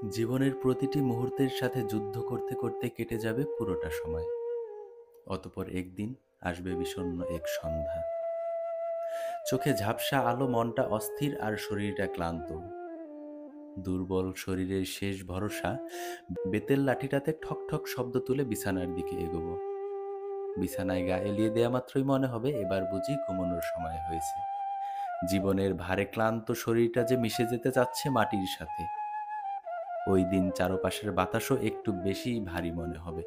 জীবনের প্রতিটি মুহূর্তের সাথে যুদ্ধ করতে করতে কেটে যাবে পুরোটা সময়। অতঃপর একদিন আসবে বিষণ্ণ এক সন্ধ্যা। চোখে ঝাপসা আলো, মনটা অস্থির আর শরীরটা ক্লান্ত। দুর্বল শরীরের শেষ ভরসা বেতের লাঠিটাতে ঠক ঠক শব্দ তুলে বিছানার দিকে এগোবো। বিছানায় গা এলিয়ে দেয়া মাত্রই মনে হবে এবার বুঝি ঘুমানোর সময় হয়েছে। জীবনের ভারে ক্লান্ত শরীরটা যে মিশে যেতে চাচ্ছে মাটির সাথে। ওই দিন চারপাশের বাতাসও একটু বেশি ভারী মনে হবে।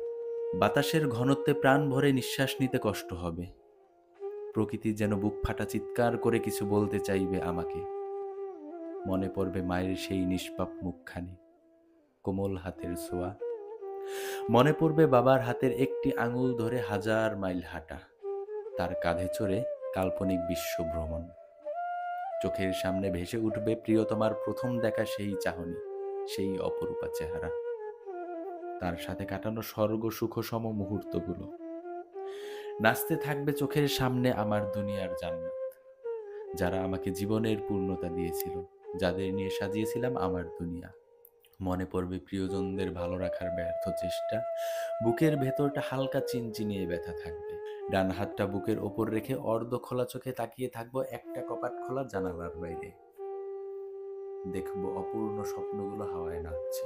বাতাসের ঘনত্বে প্রাণ ভরে নিঃশ্বাস নিতে কষ্ট হবে। প্রকৃতি যেন বুক ফাটা চিৎকার করে কিছু বলতে চাইবে আমাকে। মনে পড়বে মায়ের সেই নিষ্পাপ মুখখানি, কোমল হাতের ছোঁয়া। মনে পড়বে বাবার হাতের একটি আঙুল ধরে হাজার মাইল হাঁটা, তার কাঁধে চড়ে কাল্পনিক বিশ্ব ভ্রমণ। চোখের সামনে ভেসে উঠবে প্রিয়তমার প্রথম দেখা সেই চাহনি, সেই অপরূপা চেহারা, তার সাথে কাটানো স্বর্গ সুখসম মুহূর্তগুলো। নাচতে থাকবে চোখের সামনে আমার দুনিয়ার জান্নাত, যারা আমাকে জীবনের পূর্ণতা দিয়েছিল, যাদের নিয়ে সাজিয়েছিলাম আমার দুনিয়া। মনে পড়বে প্রিয়জনদের ভালো রাখার ব্যর্থ চেষ্টা, বুকের ভেতরটা হালকা চিনচিনিয়ে ব্যথা থাকবে। ডান হাতটা বুকের ওপর রেখে অর্ধ খোলা চোখে তাকিয়ে থাকবো একটা কপাট খোলা জানালার বাইরে। দেখবো অপূর্ণ স্বপ্নগুলো হাওয়ায় নাচছে,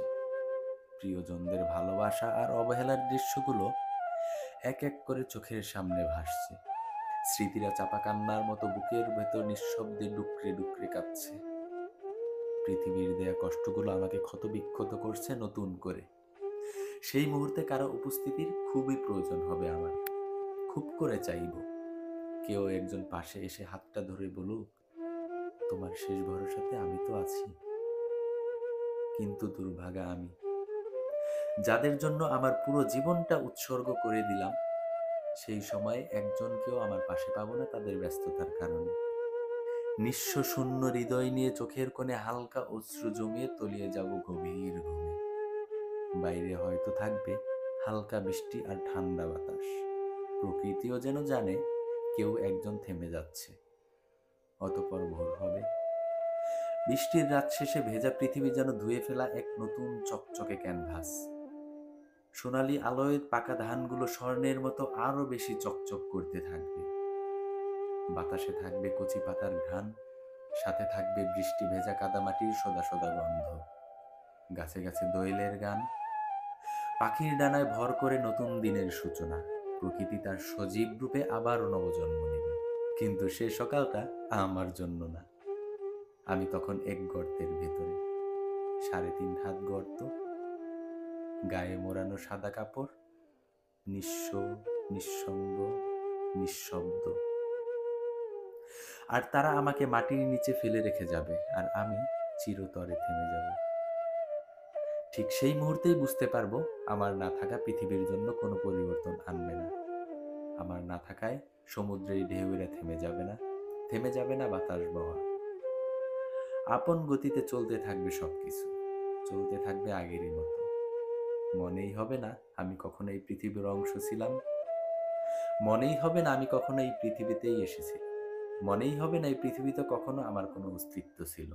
প্রিয়জনদের ভালোবাসা আর অবহেলার দৃশ্যগুলো এক এক করে চোখের সামনে ভাসছে। স্মৃতিরা চাপা কান্নার মতো বুকের ভেতর নিঃশব্দে ডুকরে ডুকরে কাঁপছে। পৃথিবীর দেয়া কষ্টগুলো আমাকে ক্ষতবিক্ষত করছে নতুন করে। সেই মুহূর্তে কারো উপস্থিতির খুবই প্রয়োজন হবে আমার। খুব করে চাইব কেউ একজন পাশে এসে হাতটা ধরে বলুক, তোমার শেষ ভরসাতে আমি তো আছি। কিন্তু দুর্ভাগা আমি, যাদের জন্য আমার পুরো জীবনটা উৎসর্গ করে দিলাম, সেই সময়ে একজনকেও আমার পাশে পাবো না তাদের ব্যস্ততার কারণে। নিঃস্ব শূন্য হৃদয় নিয়ে চোখের কোণে হালকা অশ্রু জমিয়ে তলিয়ে যাব গভীর ঘুমে। বাইরে হয়তো থাকবে হালকা বৃষ্টি আর ঠান্ডা বাতাস। প্রকৃতিও যেন জানে কেউ একজন থেমে যাচ্ছে। অতঃপর ভোর হবে। বৃষ্টির রাত শেষে ভেজা পৃথিবী যেন ধুয়ে ফেলা এক নতুন চকচকে ক্যানভাস। সোনালি আলোয় পাকা ধানগুলো স্বর্ণের মতো আরো বেশি চকচক করতে থাকবে। বাতাসে থাকবে কচি পাতার ঘ্রাণ, সাথে থাকবে বৃষ্টি ভেজা কাদামাটির সোদা সোদা গন্ধ। গাছে গাছে দোয়েলের গান, পাখির ডানায় ভর করে নতুন দিনের সূচনা। প্রকৃতি তার সজীব রূপে আবার নবজন্ম নেবে, কিন্তু সে সকালটা আমার জন্য না। আমি তখন এক গর্তের ভেতরে, 3.5 হাত গর্ত, গায়ে মোড়ানো সাদা কাপড়, নিঃস্ব, নিঃসঙ্গ, নিঃশব্দ। আর তারা আমাকে মাটির নিচে ফেলে রেখে যাবে, আর আমি চিরতরে থেমে যাব। ঠিক সেই মুহূর্তেই বুঝতে পারবো আমার না থাকা পৃথিবীর জন্য কোনো পরিবর্তন আনবে না। আমার না থাকায় সমুদ্রের ঢেউয়েরা থেমে যাবে না, থেমে যাবে না বাতাস বওয়া। আপন গতিতে চলতে থাকবে সবকিছু, চলতে থাকবে আগেরই মতো। মনেই হবে না আমি কখনো এই পৃথিবীর অংশ ছিলাম, মনেই হবে না আমি কখনো এই পৃথিবীতেই এসেছিলাম, মনেই হবে না এই পৃথিবীতে কখনো আমার কোনো অস্তিত্ব ছিল।